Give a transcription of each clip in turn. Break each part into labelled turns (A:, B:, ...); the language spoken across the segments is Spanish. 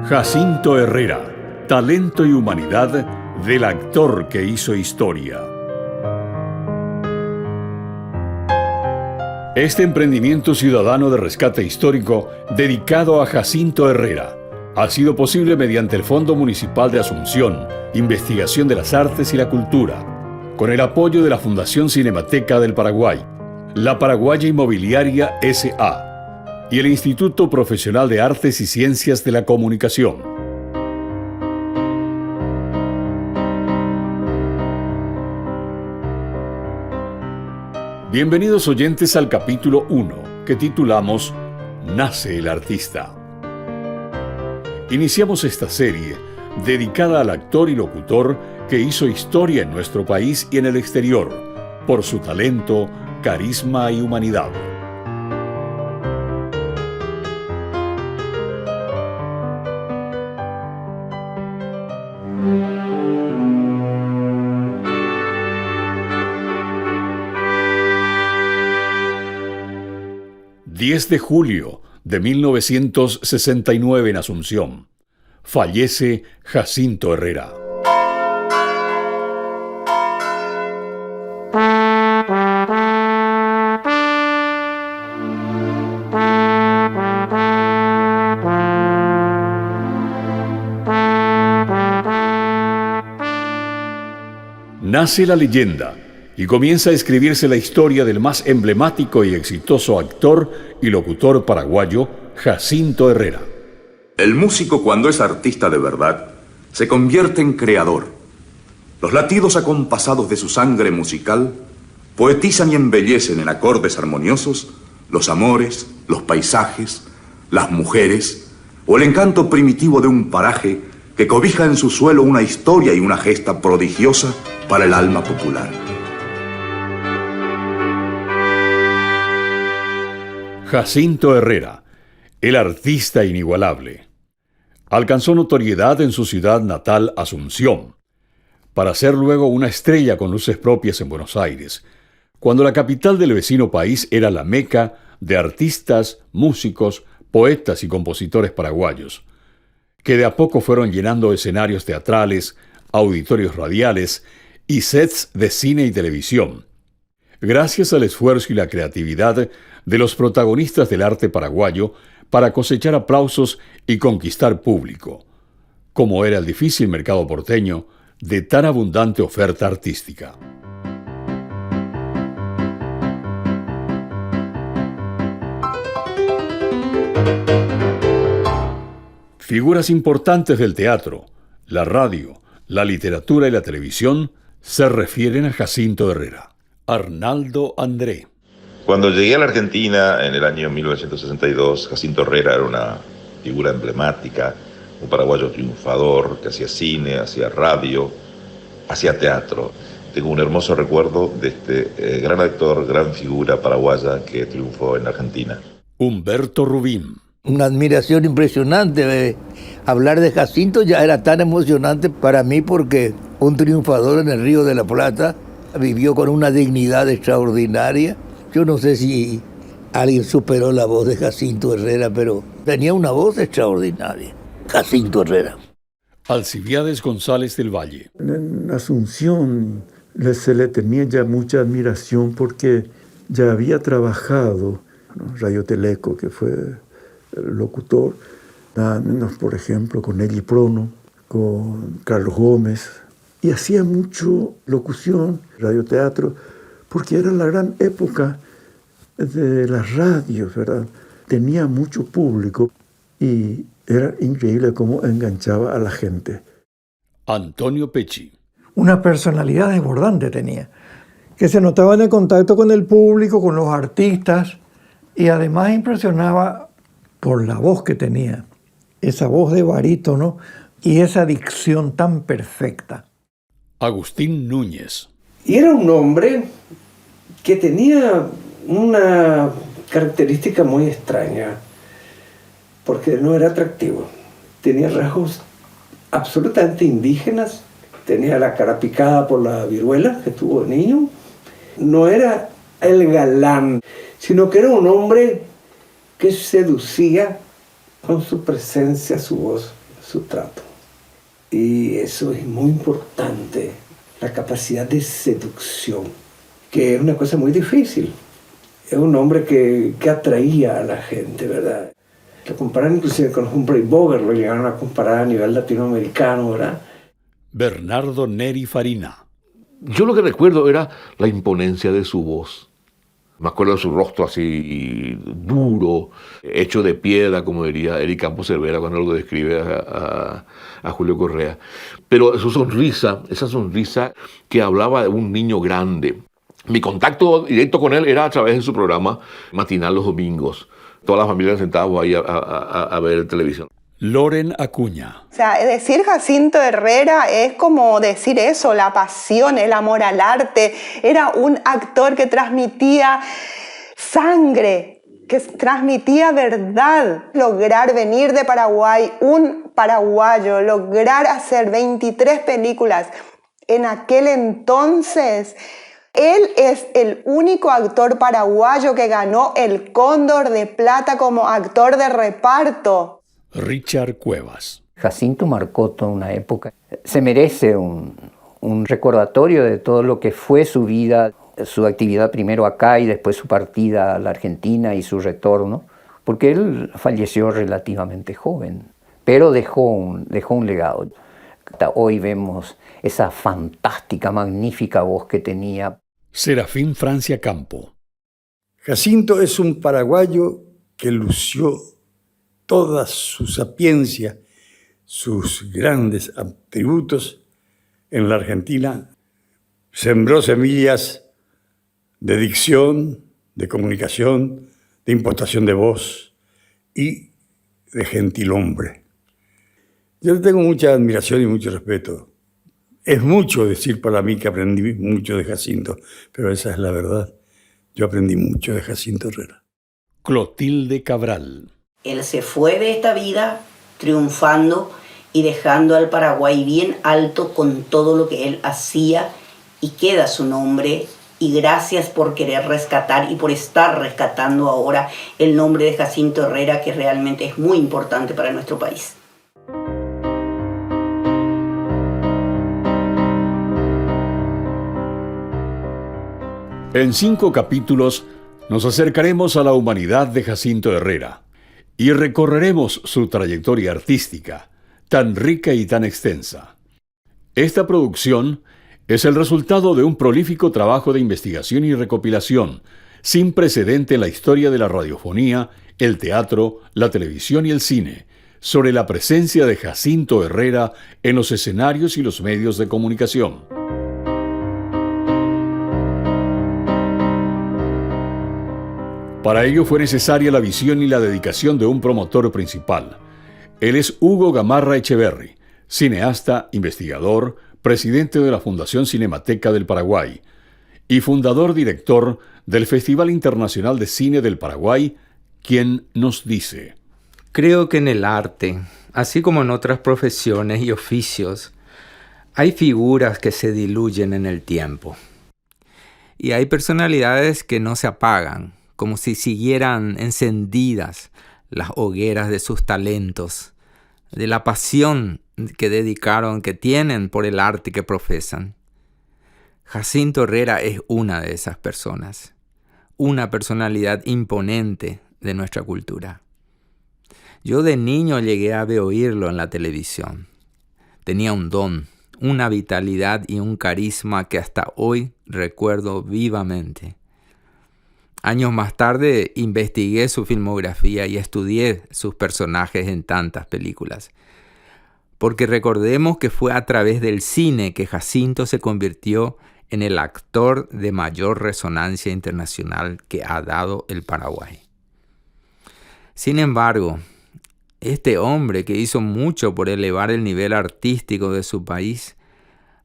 A: Jacinto Herrera, talento y humanidad del actor que hizo historia. Este emprendimiento ciudadano de rescate histórico dedicado a Jacinto Herrera ha sido posible mediante el Fondo Municipal de Asunción, Investigación de las Artes y la Cultura, con el apoyo de la Fundación Cinemateca del Paraguay, la Paraguaya Inmobiliaria S.A. y el Instituto Profesional de Artes y Ciencias de la Comunicación. Bienvenidos oyentes al capítulo 1, que titulamos Nace el artista. Iniciamos esta serie dedicada al actor y locutor que hizo historia en nuestro país y en el exterior, por su talento, carisma y humanidad. ...10 de julio de 1969 en Asunción... fallece Jacinto Herrera. Nace la leyenda y comienza a escribirse la historia del más emblemático y exitoso actor y locutor paraguayo, Jacinto Herrera.
B: El músico, cuando es artista de verdad, se convierte en creador. Los latidos acompasados de su sangre musical poetizan y embellecen en acordes armoniosos los amores, los paisajes, las mujeres o el encanto primitivo de un paraje que cobija en su suelo una historia y una gesta prodigiosa para el alma popular.
A: Jacinto Herrera, el artista inigualable, alcanzó notoriedad en su ciudad natal, Asunción, para ser luego una estrella con luces propias en Buenos Aires, cuando la capital del vecino país era la meca de artistas, músicos, poetas y compositores paraguayos, que de a poco fueron llenando escenarios teatrales, auditorios radiales y sets de cine y televisión, gracias al esfuerzo y la creatividad de los protagonistas del arte paraguayo para cosechar aplausos y conquistar público, como era el difícil mercado porteño de tan abundante oferta artística. Figuras importantes del teatro, la radio, la literatura y la televisión se refieren a Jacinto Herrera. Arnaldo André.
C: Cuando llegué a la Argentina en el año 1962, Jacinto Herrera era una figura emblemática, un paraguayo triunfador que hacía cine, hacía radio, hacía teatro. Tengo un hermoso recuerdo de este gran actor, gran figura paraguaya que triunfó en Argentina.
A: Humberto Rubín.
D: Una admiración impresionante. Hablar de Jacinto ya era tan emocionante para mí porque un triunfador en el Río de la Plata vivió con una dignidad extraordinaria. Yo no sé si alguien superó la voz de Jacinto Herrera, pero tenía una voz extraordinaria. Jacinto Herrera.
A: Alcibiades González del Valle.
E: En Asunción se le tenía ya mucha admiración porque ya había trabajado en Radio Teleco, que fue el locutor, nada menos, por ejemplo, con Nelly Prono, con Carlos Gómez, y hacía mucho locución, radioteatro, porque era la gran época de las radios, ¿verdad? Tenía mucho público y era increíble cómo enganchaba a la gente.
A: Antonio Pecci.
F: Una personalidad desbordante tenía, que se notaba en el contacto con el público, con los artistas, y además impresionaba por la voz que tenía, esa voz de barítono y esa dicción tan perfecta.
A: Agustín Núñez.
G: Y era un hombre que tenía una característica muy extraña, porque no era atractivo. Tenía rasgos absolutamente indígenas, tenía la cara picada por la viruela que tuvo de niño. No era el galán, sino que era un hombre que seducía con su presencia, su voz, su trato. Y eso es muy importante, la capacidad de seducción, que es una cosa muy difícil. Es un hombre que atraía a la gente, ¿verdad? Lo comparan inclusive con Humphrey Bogart, lo llegaron a comparar a nivel latinoamericano, ¿verdad?
A: Bernardo Neri Farina.
H: Yo lo que recuerdo era la imponencia de su voz. Me acuerdo de su rostro así duro, hecho de piedra, como diría Eric Campos Cervera cuando lo describe a Julio Correa. Pero su sonrisa, esa sonrisa que hablaba de un niño grande. Mi contacto directo con él era a través de su programa matinal los domingos. Todas las familias sentábamos ahí a ver televisión.
A: Loren Acuña.
I: O sea, decir Jacinto Herrera es como decir eso, la pasión, el amor al arte. Era un actor que transmitía sangre, que transmitía verdad. Lograr venir de Paraguay, un paraguayo, lograr hacer 23 películas en aquel entonces. Él es el único actor paraguayo que ganó el Cóndor de Plata como actor de reparto.
A: Richard Cuevas.
J: Jacinto marcó toda una época. Se merece un recordatorio de todo lo que fue su vida, su actividad primero acá y después su partida a la Argentina y su retorno, porque él falleció relativamente joven, pero dejó un legado. Hasta hoy vemos esa fantástica, magnífica voz que tenía.
A: Serafín Francia Campo.
K: Jacinto es un paraguayo que lució toda su sapiencia, sus grandes atributos en la Argentina. Sembró semillas de dicción, de comunicación, de impostación de voz y de gentilhombre. Yo tengo mucha admiración y mucho respeto. Es mucho decir para mí que aprendí mucho de Jacinto, pero esa es la verdad. Yo aprendí mucho de Jacinto Herrera.
A: Clotilde Cabral.
L: Él se fue de esta vida triunfando y dejando al Paraguay bien alto con todo lo que él hacía, y queda su nombre. Y gracias por querer rescatar y por estar rescatando ahora el nombre de Jacinto Herrera, que realmente es muy importante para nuestro país.
A: En 5 capítulos nos acercaremos a la humanidad de Jacinto Herrera y recorreremos su trayectoria artística, tan rica y tan extensa. Esta producción es el resultado de un prolífico trabajo de investigación y recopilación, sin precedente en la historia de la radiofonía, el teatro, la televisión y el cine, sobre la presencia de Jacinto Herrera en los escenarios y los medios de comunicación. Para ello fue necesaria la visión y la dedicación de un promotor principal. Él es Hugo Gamarra Echeverri, cineasta, investigador, presidente de la Fundación Cinemateca del Paraguay y fundador-director del Festival Internacional de Cine del Paraguay, quien nos dice:
M: creo que en el arte, así como en otras profesiones y oficios, hay figuras que se diluyen en el tiempo. Y hay personalidades que no se apagan, como si siguieran encendidas las hogueras de sus talentos, de la pasión que tienen por el arte que profesan. Jacinto Herrera es una de esas personas, una personalidad imponente de nuestra cultura. Yo de niño llegué a oírlo en la televisión. Tenía un don, una vitalidad y un carisma que hasta hoy recuerdo vivamente. Años más tarde investigué su filmografía y estudié sus personajes en tantas películas. Porque recordemos que fue a través del cine que Jacinto se convirtió en el actor de mayor resonancia internacional que ha dado el Paraguay. Sin embargo, este hombre que hizo mucho por elevar el nivel artístico de su país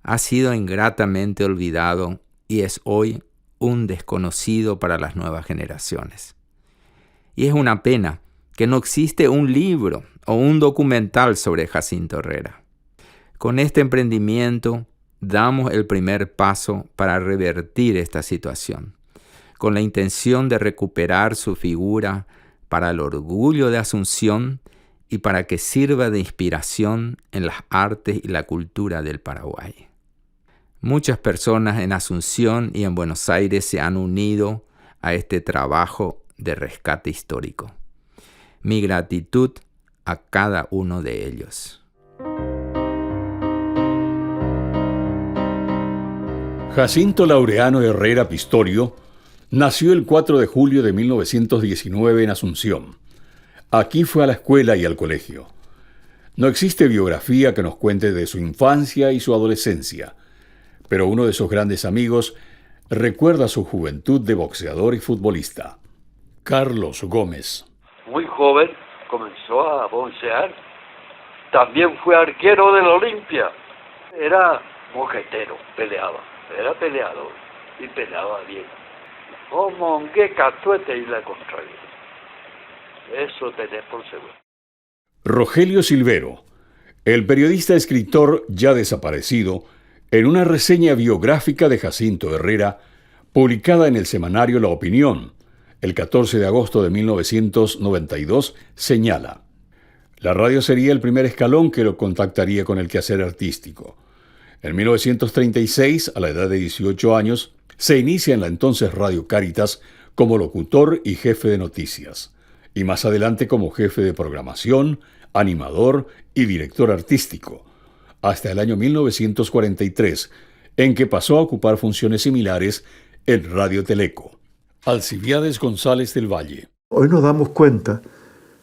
M: ha sido ingratamente olvidado y es hoy un desconocido para las nuevas generaciones. Y es una pena que no existe un libro o un documental sobre Jacinto Herrera. Con este emprendimiento damos el primer paso para revertir esta situación, con la intención de recuperar su figura para el orgullo de Asunción y para que sirva de inspiración en las artes y la cultura del Paraguay. Muchas personas en Asunción y en Buenos Aires se han unido a este trabajo de rescate histórico. Mi gratitud a cada uno de ellos.
A: Jacinto Laureano Herrera Pistorio nació el 4 de julio de 1919 en Asunción. Aquí fue a la escuela y al colegio. No existe biografía que nos cuente de su infancia y su adolescencia, pero uno de sus grandes amigos recuerda su juventud de boxeador y futbolista. Carlos Gómez.
N: Muy joven comenzó a boxear. También fue arquero del Olimpia. Era mojetero, era peleador y peleaba bien. Como un catuete y la contraria. Eso tenés por seguro.
A: Rogelio Silvero, el periodista escritor ya desaparecido, en una reseña biográfica de Jacinto Herrera, publicada en el semanario La Opinión, el 14 de agosto de 1992, señala: la radio sería el primer escalón que lo contactaría con el quehacer artístico. En 1936, a la edad de 18 años, se inicia en la entonces Radio Cáritas como locutor y jefe de noticias, y más adelante como jefe de programación, animador y director artístico, hasta el año 1943, en que pasó a ocupar funciones similares en Radio Teleco. Alcibiades González del Valle.
E: Hoy nos damos cuenta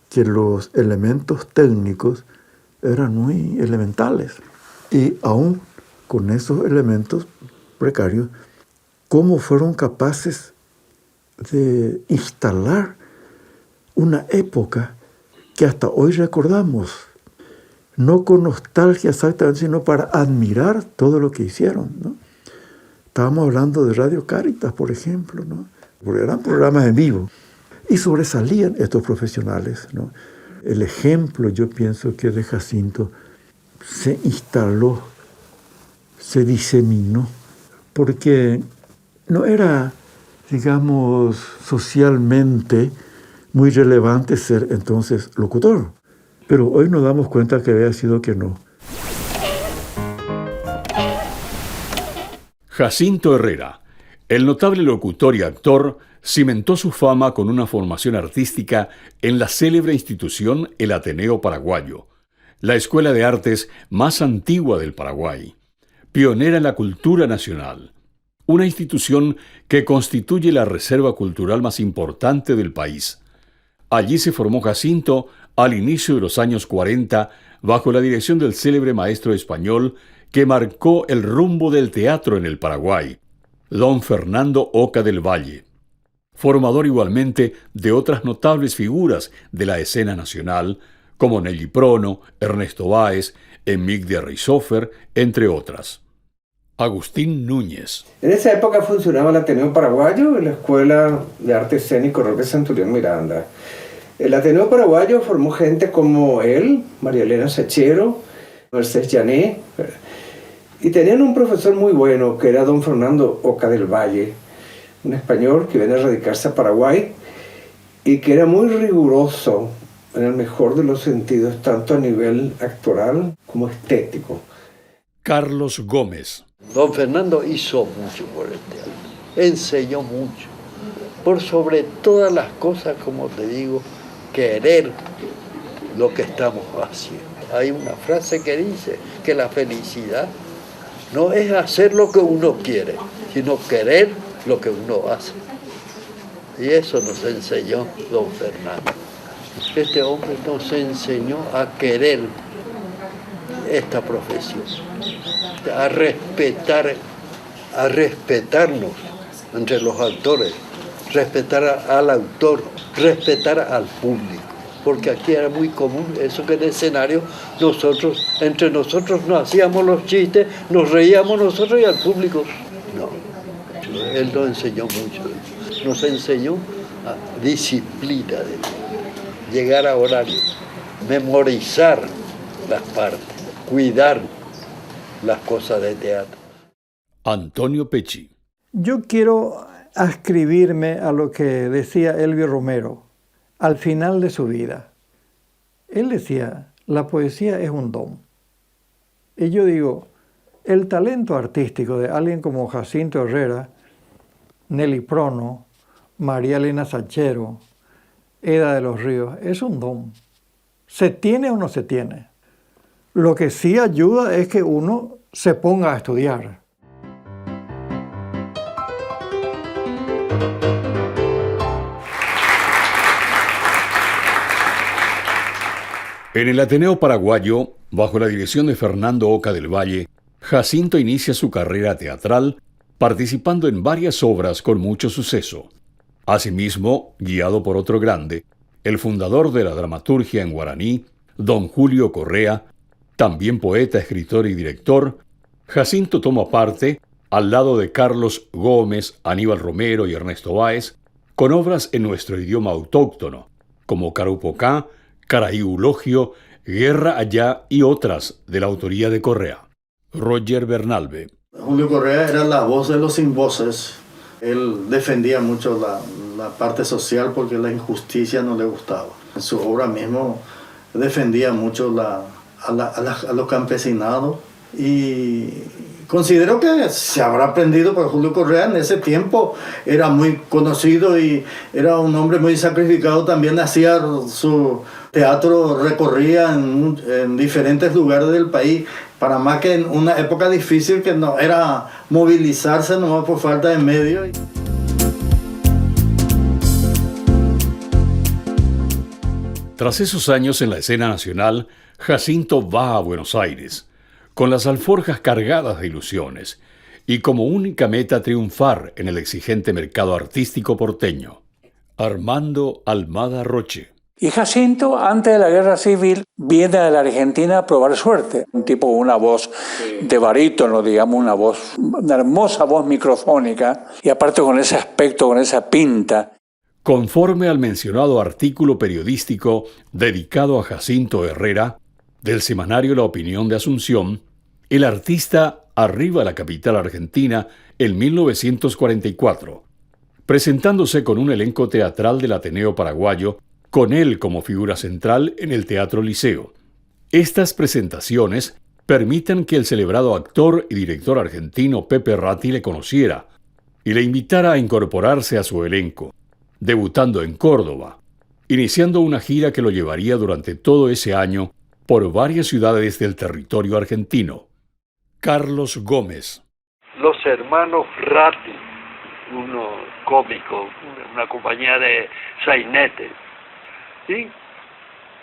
E: que los elementos técnicos eran muy elementales, y aún con esos elementos precarios, cómo fueron capaces de instalar una época que hasta hoy recordamos, no con nostalgia exactamente, sino para admirar todo lo que hicieron, ¿no? Estábamos hablando de Radio Cáritas, por ejemplo, ¿no? Porque eran programas en vivo y sobresalían estos profesionales, ¿no? El ejemplo, yo pienso que de Jacinto se instaló, se diseminó, porque no era, digamos, socialmente muy relevante ser entonces locutor. Pero hoy nos damos cuenta que había sido que no.
A: Jacinto Herrera, el notable locutor y actor, cimentó su fama con una formación artística en la célebre institución el Ateneo Paraguayo, la escuela de artes más antigua del Paraguay, pionera en la cultura nacional, una institución que constituye la reserva cultural más importante del país. Allí se formó Jacinto al inicio de los años 40, bajo la dirección del célebre maestro español que marcó el rumbo del teatro en el Paraguay, don Fernando Oca del Valle, formador igualmente de otras notables figuras de la escena nacional, como Nelly Prono, Ernesto Báez, Emig de Rizofer, entre otras. Agustín Núñez.
G: En esa época funcionaba el Ateneo Paraguayo y la Escuela de Arte Escénico Roque Centurión Miranda. El Ateneo Paraguayo formó gente como él, María Elena Sachero, Mercedes Llané, y tenían un profesor muy bueno que era don Fernando Oca del Valle, un español que viene a radicarse a Paraguay y que era muy riguroso en el mejor de los sentidos, tanto a nivel actoral como estético.
A: Carlos Gómez.
O: Don Fernando hizo mucho por el teatro, enseñó mucho, por sobre todas las cosas, como te digo, querer lo que estamos haciendo. Hay una frase que dice que la felicidad no es hacer lo que uno quiere, sino querer lo que uno hace. Y eso nos enseñó don Fernando. Este hombre nos enseñó a querer esta profesión, a respetarnos entre los actores, respetar al autor, respetar al público, porque aquí era muy común eso que en el escenario entre nosotros nos hacíamos los chistes, nos reíamos nosotros y al público no. Él nos enseñó mucho, nos enseñó a disciplina, llegar a horario, memorizar las partes, cuidar las cosas de teatro.
A: Antonio Pecci.
F: Yo quiero ascribirme a lo que decía Elvio Romero al final de su vida. Él decía, la poesía es un don. Y yo digo, el talento artístico de alguien como Jacinto Herrera, Nelly Prono, María Elena Sachero, Eda de los Ríos, es un don. ¿Se tiene o no se tiene? Lo que sí ayuda es que uno se ponga a estudiar.
A: En el Ateneo Paraguayo, bajo la dirección de Fernando Oca del Valle, Jacinto inicia su carrera teatral participando en varias obras con mucho suceso. Asimismo, guiado por otro grande, el fundador de la dramaturgia en guaraní, don Julio Correa, también poeta, escritor y director, Jacinto toma parte, al lado de Carlos Gómez, Aníbal Romero y Ernesto Báez, con obras en nuestro idioma autóctono, como Carupocá, Caraíulogio, Guerra Allá y otras de la autoría de Correa. Roger Bernalve.
P: Julio Correa era la voz de los sin voces. Él defendía mucho la parte social porque la injusticia no le gustaba. En su obra mismo defendía mucho a los campesinados y considero que se habrá aprendido por Julio Correa. En ese tiempo era muy conocido y era un hombre muy sacrificado. También hacía su teatro, recorría en diferentes lugares del país, para más que en una época difícil que no era movilizarse nomás por falta de medios.
A: Tras esos años en la escena nacional, Jacinto va a Buenos Aires, con las alforjas cargadas de ilusiones, y como única meta triunfar en el exigente mercado artístico porteño. Armando Almada Roche.
Q: Y Jacinto, antes de la Guerra Civil, viene a la Argentina a probar suerte. Un tipo con una voz de barítono, digamos, una hermosa voz microfónica, y aparte con ese aspecto, con esa pinta.
A: Conforme al mencionado artículo periodístico dedicado a Jacinto Herrera, del semanario La Opinión de Asunción, el artista arriba a la capital argentina en 1944, presentándose con un elenco teatral del Ateneo Paraguayo, con él como figura central en el Teatro Liceo. Estas presentaciones permiten que el celebrado actor y director argentino Pepe Ratti le conociera y le invitara a incorporarse a su elenco, debutando en Córdoba, iniciando una gira que lo llevaría durante todo ese año por varias ciudades del territorio argentino. Carlos Gómez.
N: Los hermanos Ratti, uno cómico, una compañía de sainete. Sí,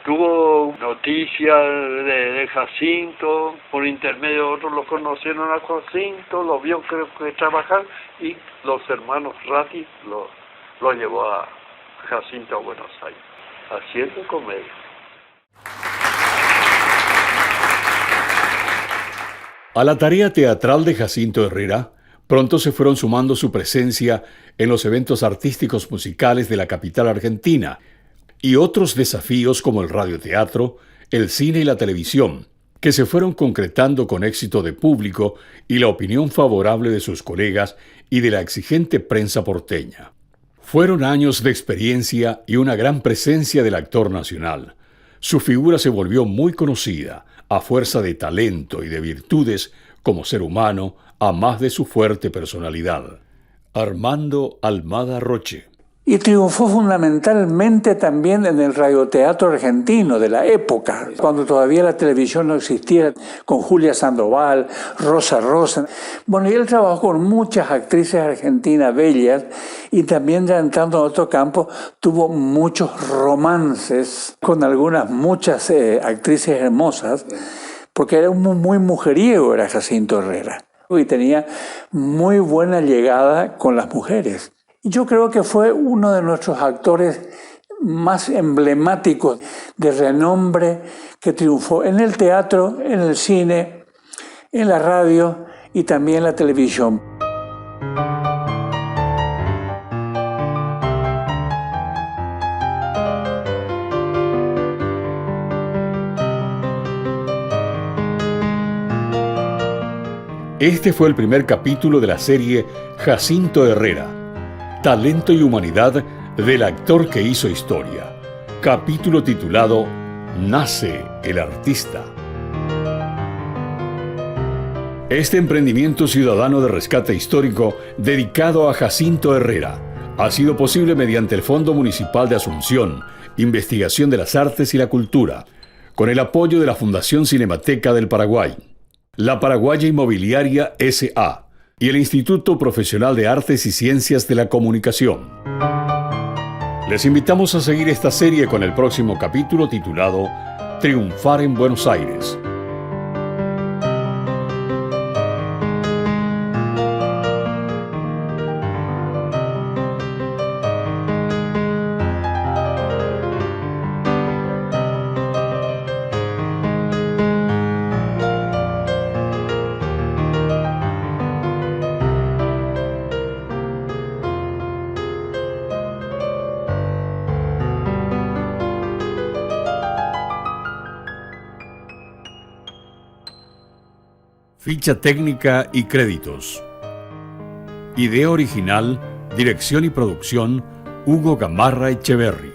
N: tuvo noticias de Jacinto, por intermedio de otros lo conocieron a Jacinto, lo vio creo que trabajar y los hermanos Ratti lo llevó a Jacinto a Buenos Aires, haciendo comedia.
A: A la tarea teatral de Jacinto Herrera, pronto se fueron sumando su presencia en los eventos artísticos musicales de la capital argentina, y otros desafíos como el radioteatro, el cine y la televisión, que se fueron concretando con éxito de público y la opinión favorable de sus colegas y de la exigente prensa porteña. Fueron años de experiencia y una gran presencia del actor nacional. Su figura se volvió muy conocida, a fuerza de talento y de virtudes como ser humano, a más de su fuerte personalidad. Armando Almada Roche.
Q: Y triunfó fundamentalmente también en el radioteatro argentino de la época, cuando todavía la televisión no existía, con Julia Sandoval, Rosa Rosa. Bueno, y él trabajó con muchas actrices argentinas bellas y también, ya entrando en otro campo, tuvo muchos romances con muchas actrices hermosas, porque era muy mujeriego, era Jacinto Herrera, y tenía muy buena llegada con las mujeres. Yo creo que fue uno de nuestros actores más emblemáticos, de renombre, que triunfó en el teatro, en el cine, en la radio y también en la televisión.
A: Este fue el primer capítulo de la serie Jacinto Herrera, Talento y Humanidad del actor que hizo historia. Capítulo titulado nace el artista. Este emprendimiento ciudadano de rescate histórico dedicado a Jacinto Herrera ha sido posible mediante el Fondo Municipal de Asunción, Investigación de las Artes y la Cultura, con el apoyo de la Fundación Cinemateca del Paraguay, la Paraguaya Inmobiliaria S.A. y el Instituto Profesional de Artes y Ciencias de la Comunicación. Les invitamos a seguir esta serie con el próximo capítulo titulado Triunfar en Buenos Aires. Ficha técnica y créditos. Idea original, dirección y producción, Hugo Gamarra Echeverri.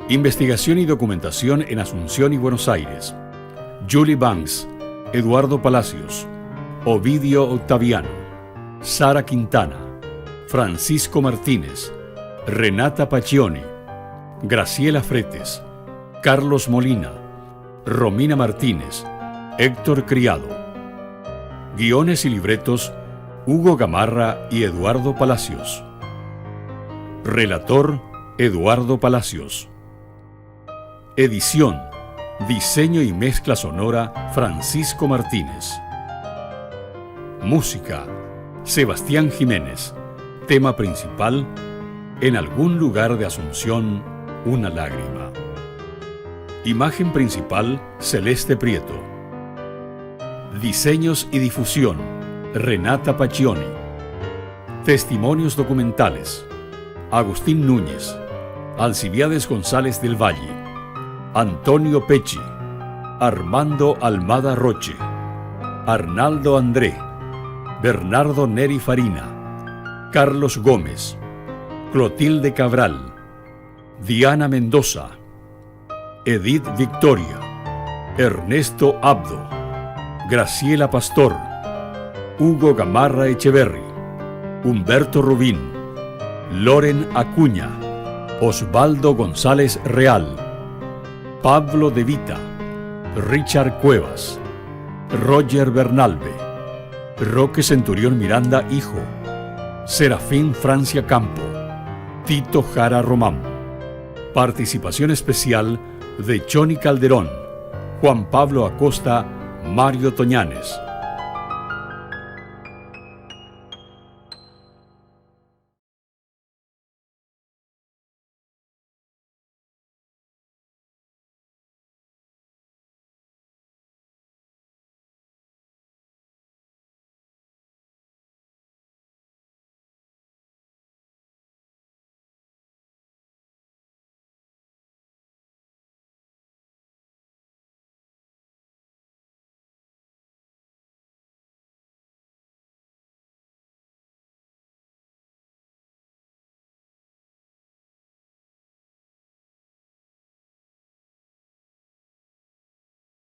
A: Investigación y documentación en Asunción y Buenos Aires. Julie Banks, Eduardo Palacios, Ovidio Octaviano, Sara Quintana, Francisco Martínez, Renata Pacchioni, Graciela Fretes, Carlos Molina, Romina Martínez, Héctor Criado. Guiones y libretos, Hugo Gamarra y Eduardo Palacios. Relator, Eduardo Palacios. Edición, diseño y mezcla sonora, Francisco Martínez. Música, Sebastián Jiménez. Tema principal, En algún lugar de Asunción, una lágrima. Imagen principal, Celeste Prieto. Diseños y difusión, Renata Pacchioni. Testimonios documentales, Agustín Núñez, Alcibiades González del Valle, Antonio Pecci, Armando Almada Roche, Arnaldo André, Bernardo Neri Farina, Carlos Gómez, Clotilde Cabral, Diana Mendoza, Edith Victoria, Ernesto Abdo, Graciela Pastor, Hugo Gamarra Echeverri, Humberto Rubín, Loren Acuña, Osvaldo González Real, Pablo De Vita, Richard Cuevas, Roger Bernalbe, Roque Centurión Miranda Hijo, Serafín Francia Campo, Tito Jara Román. Participación especial de Choni Calderón, Juan Pablo Acosta, Mario Toñanes.